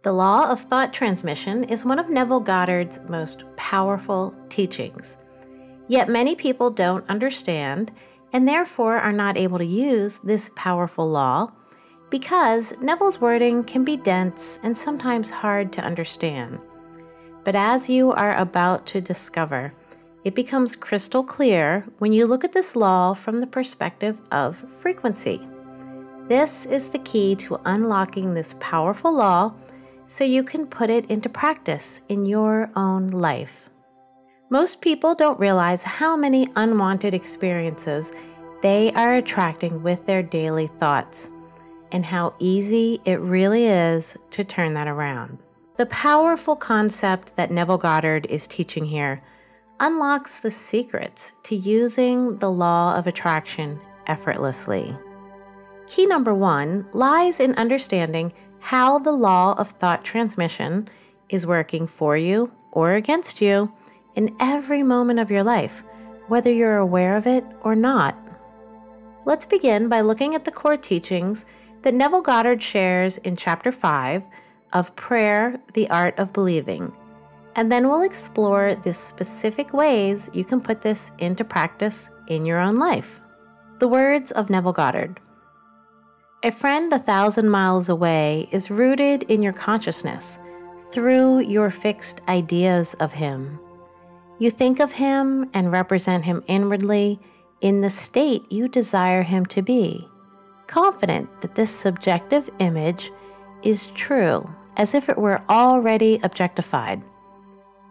The law of thought transmission is one of Neville Goddard's most powerful teachings. Yet many people don't understand and therefore are not able to use this powerful law because Neville's wording can be dense and sometimes hard to understand. But as you are about to discover, it becomes crystal clear when you look at this law from the perspective of frequency. This is the key to unlocking this powerful law so you can put it into practice in your own life. Most people don't realize how many unwanted experiences they are attracting with their daily thoughts, and how easy it really is to turn that around. The powerful concept that Neville Goddard is teaching here unlocks the secrets to using the law of attraction effortlessly. Key number 1 lies in understanding how the law of thought transmission is working for you or against you in every moment of your life, whether you're aware of it or not. Let's begin by looking at the core teachings that Neville Goddard shares in Chapter 5 of Prayer, the Art of Believing, and then we'll explore the specific ways you can put this into practice in your own life. The words of Neville Goddard. A friend 1,000 miles away is rooted in your consciousness through your fixed ideas of him. You think of him and represent him inwardly in the state you desire him to be, confident that this subjective image is true, as if it were already objectified.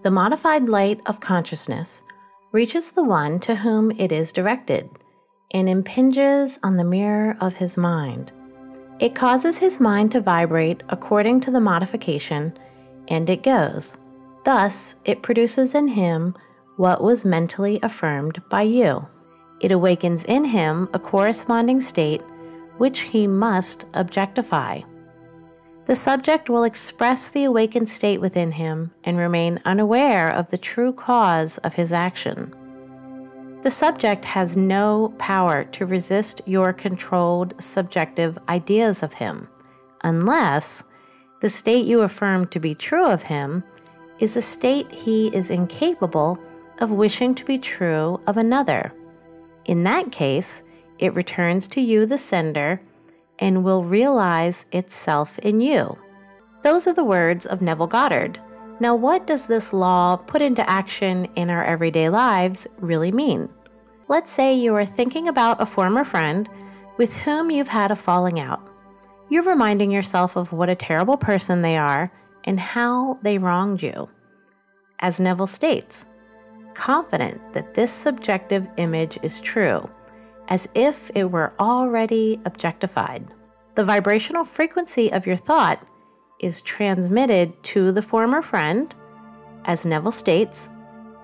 The modified light of consciousness reaches the one to whom it is directed and impinges on the mirror of his mind. It causes his mind to vibrate according to the modification, and it goes. Thus, it produces in him what was mentally affirmed by you. It awakens in him a corresponding state which he must objectify. The subject will express the awakened state within him and remain unaware of the true cause of his action. The subject has no power to resist your controlled subjective ideas of him, unless the state you affirm to be true of him is a state he is incapable of wishing to be true of another. In that case, it returns to you, the sender, and will realize itself in you. Those are the words of Neville Goddard. Now, what does this law put into action in our everyday lives really mean? Let's say you are thinking about a former friend with whom you've had a falling out. You're reminding yourself of what a terrible person they are and how they wronged you. As Neville states, confident that this subjective image is true, as if it were already objectified. The vibrational frequency of your thought is transmitted to the former friend. As Neville states,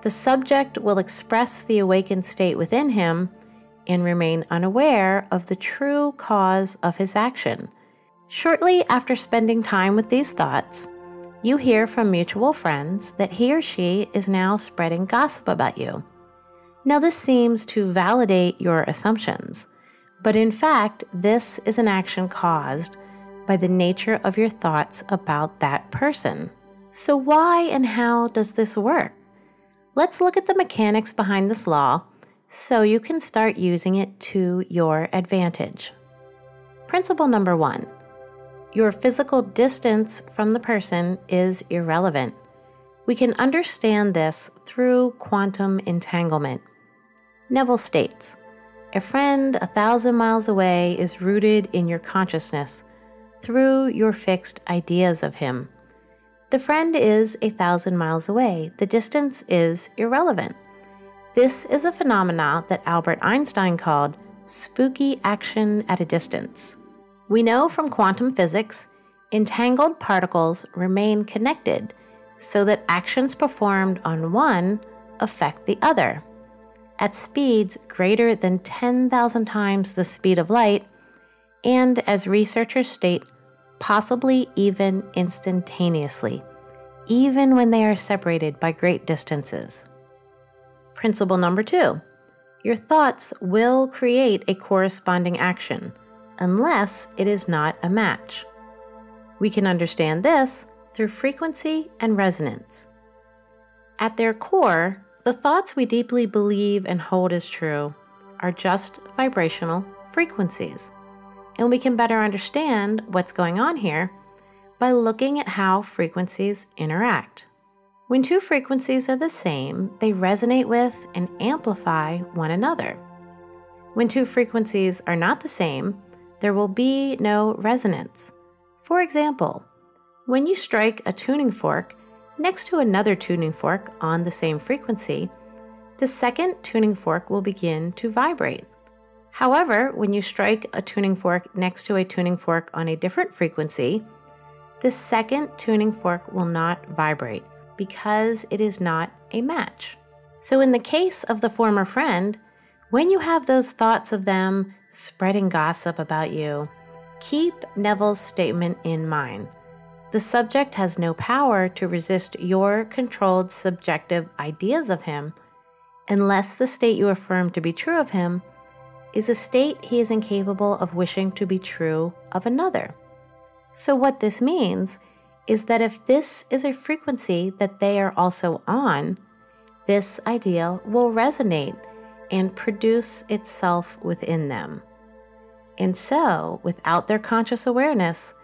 the subject will express the awakened state within him and remain unaware of the true cause of his action. Shortly after spending time with these thoughts, you hear from mutual friends that he or she is now spreading gossip about you. Now, this seems to validate your assumptions, but in fact, this is an action caused by the nature of your thoughts about that person. So why and how does this work? Let's look at the mechanics behind this law so you can start using it to your advantage. Principle number 1. Your physical distance from the person is irrelevant. We can understand this through quantum entanglement. Neville states, a friend 1,000 miles away is rooted in your consciousness through your fixed ideas of him. The friend is 1,000 miles away. The distance is irrelevant. This is a phenomenon that Albert Einstein called spooky action at a distance. We know from quantum physics, entangled particles remain connected so that actions performed on one affect the other. At speeds greater than 10,000 times the speed of light, and as researchers state, possibly even instantaneously, even when they are separated by great distances. Principle number 2. Your thoughts will create a corresponding action, unless it is not a match. We can understand this through frequency and resonance. At their core, the thoughts we deeply believe and hold as true are just vibrational frequencies. And we can better understand what's going on here by looking at how frequencies interact. When two frequencies are the same, they resonate with and amplify one another. When two frequencies are not the same, there will be no resonance. For example, when you strike a tuning fork next to another tuning fork on the same frequency, the second tuning fork will begin to vibrate. However, when you strike a tuning fork next to a tuning fork on a different frequency, the second tuning fork will not vibrate because it is not a match. So in the case of the former friend, when you have those thoughts of them spreading gossip about you, keep Neville's statement in mind. The subject has no power to resist your controlled subjective ideas of him unless the state you affirm to be true of him is a state he is incapable of wishing to be true of another. So what this means is that if this is a frequency that they are also on, this idea will resonate and produce itself within them. And so, without their conscious awareness,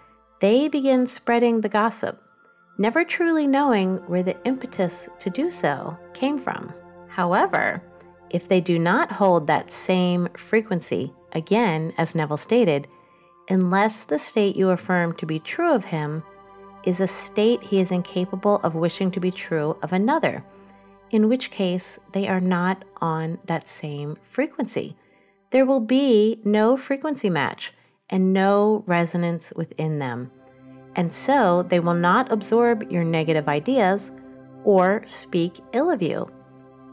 they begin spreading the gossip, never truly knowing where the impetus to do so came from. However, if they do not hold that same frequency, again, as Neville stated, unless the state you affirm to be true of him is a state he is incapable of wishing to be true of another, in which case they are not on that same frequency. There will be no frequency match and no resonance within them. And so they will not absorb your negative ideas or speak ill of you.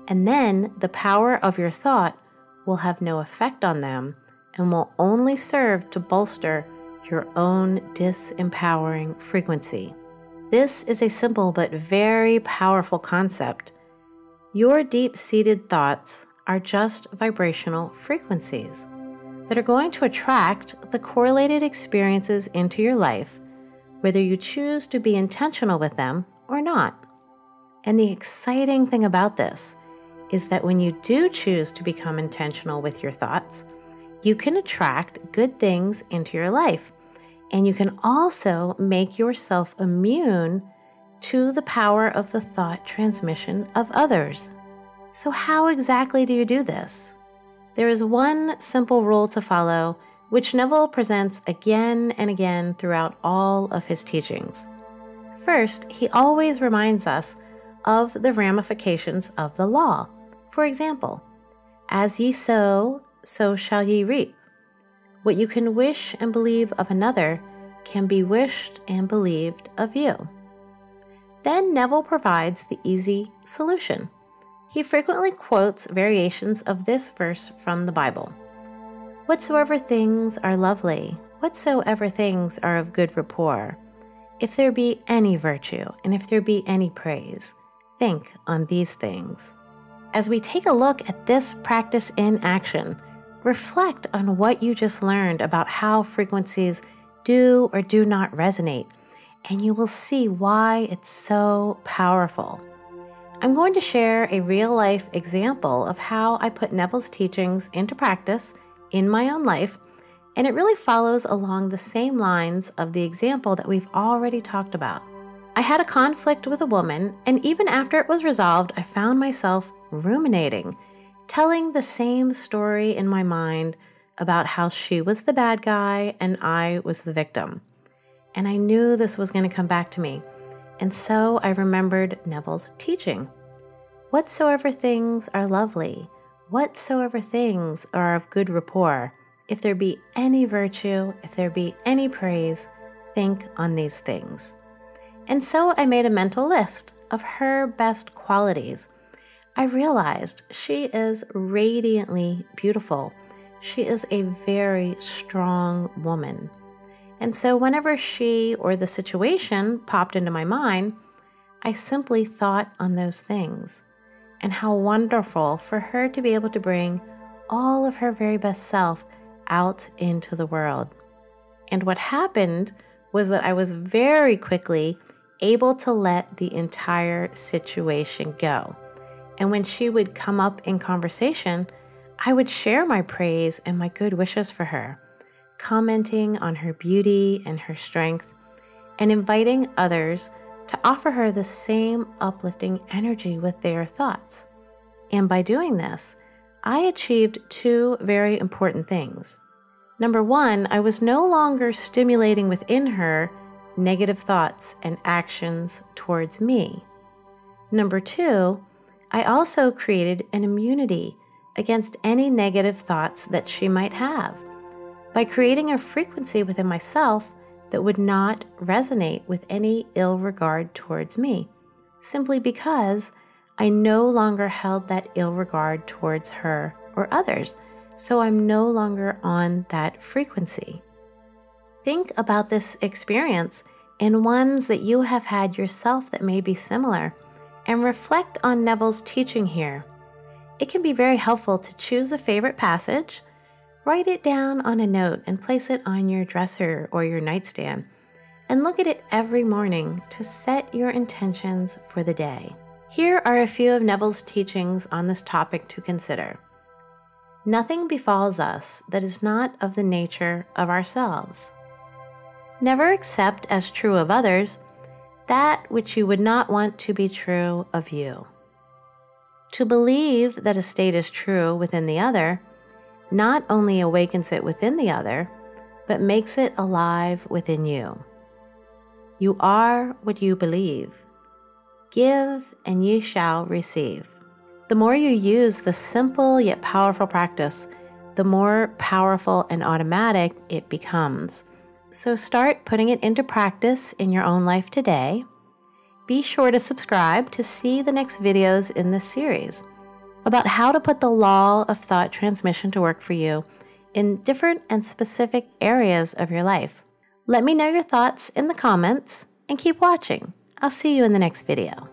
And then the power of your thought will have no effect on them and will only serve to bolster your own disempowering frequency. This is a simple but very powerful concept. Your deep-seated thoughts are just vibrational frequencies that are going to attract the correlated experiences into your life, whether you choose to be intentional with them or not. And the exciting thing about this is that when you do choose to become intentional with your thoughts, you can attract good things into your life. And you can also make yourself immune to the power of the thought transmission of others. So how exactly do you do this? There is one simple rule to follow, which Neville presents again and again throughout all of his teachings. First, he always reminds us of the ramifications of the law. For example, as ye sow, so shall ye reap. What you can wish and believe of another can be wished and believed of you. Then Neville provides the easy solution. He frequently quotes variations of this verse from the Bible. Whatsoever things are lovely, whatsoever things are of good rapport, if there be any virtue, and if there be any praise, think on these things. As we take a look at this practice in action, reflect on what you just learned about how frequencies do or do not resonate, and you will see why it's so powerful. I'm going to share a real-life example of how I put Neville's teachings into practice in my own life, and it really follows along the same lines of the example that we've already talked about. I had a conflict with a woman, and even after it was resolved, I found myself ruminating, telling the same story in my mind about how she was the bad guy and I was the victim. And I knew this was going to come back to me. And so I remembered Neville's teaching. Whatsoever things are lovely, whatsoever things are of good rapport, if there be any virtue, if there be any praise, think on these things. And so I made a mental list of her best qualities. I realized she is radiantly beautiful. She is a very strong woman. And so whenever she or the situation popped into my mind, I simply thought on those things and how wonderful for her to be able to bring all of her very best self out into the world. And what happened was that I was very quickly able to let the entire situation go. And when she would come up in conversation, I would share my praise and my good wishes for her, commenting on her beauty and her strength, and inviting others to offer her the same uplifting energy with their thoughts. And by doing this, I achieved two very important things. Number one, I was no longer stimulating within her negative thoughts and actions towards me. Number two, I also created an immunity against any negative thoughts that she might have by creating a frequency within myself that would not resonate with any ill regard towards me, simply because I no longer held that ill regard towards her or others, so I'm no longer on that frequency. Think about this experience and ones that you have had yourself that may be similar, and reflect on Neville's teaching here. It can be very helpful to choose a favorite passage, write it down on a note and place it on your dresser or your nightstand, and look at it every morning to set your intentions for the day. Here are a few of Neville's teachings on this topic to consider. Nothing befalls us that is not of the nature of ourselves. Never accept as true of others that which you would not want to be true of you. To believe that a state is true within the other not only awakens it within the other, but makes it alive within you. You are what you believe. Give, and ye shall receive. The more you use the simple yet powerful practice, the more powerful and automatic it becomes. So start putting it into practice in your own life today. Be sure to subscribe to see the next videos in this series about how to put the law of thought transmission to work for you in different and specific areas of your life. Let me know your thoughts in the comments and keep watching. I'll see you in the next video.